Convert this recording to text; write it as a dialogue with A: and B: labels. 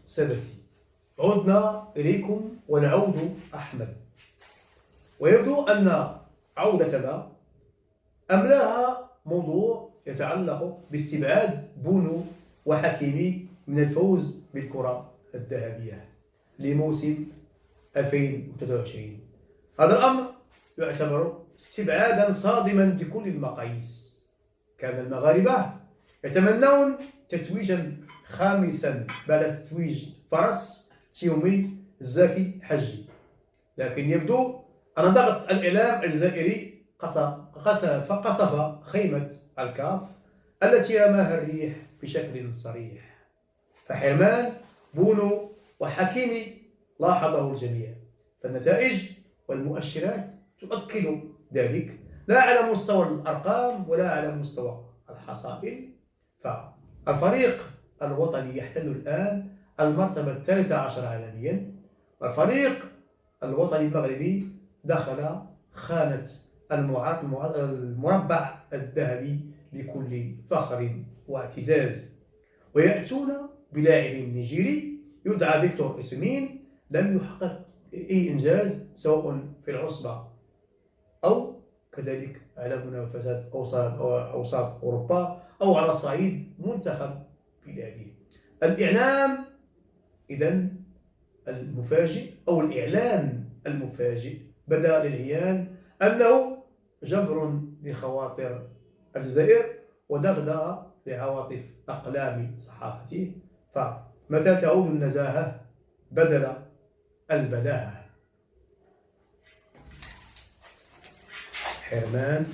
A: سادتي، عدنا إليكم والعود أحمد. ويبدو أن عودتنا أملاها موضوع يتعلق باستبعاد بونو وحكيمي من الفوز بالكرة الذهبية لموسم 2023. هذا الأمر يعتبر استبعادا صادما بكل المقاييس. كان المغاربة يتمنون تتويجا خامسا بعد تتويج فرس تيومي الزاكي حجي، لكن يبدو أن ضغط الإعلام الجزائري قصف خيمة الكاف التي رماها الريح بشكل صريح، فحرمان بونو وحكيمي لاحظه الجميع، فالنتائج والمؤشرات تؤكد ذلك، لا على مستوى الأرقام ولا على مستوى الحصائل. فالفريق الوطني يحتل الآن المرتبة 13 عالميا، والفريق الوطني المغربي دخل خانة المربع الذهبي بكل فخر واعتزاز، ويأتون بلاعب نيجيري يدعى فيكتور اوسيمين لم يحقق أي إنجاز سواء في العصبة أو كذلك على منافسات أوساط أوروبا أو على صعيد منتخب بلاده. الإعلام إذن المفاجئ أو الإعلان المفاجئ بدا للعيان أنه جبر لخواطر الجزائر ودغدغة لعواطف أقلام صحافته. فمتى تعود النزاهة بدل البلاهة؟ حرمان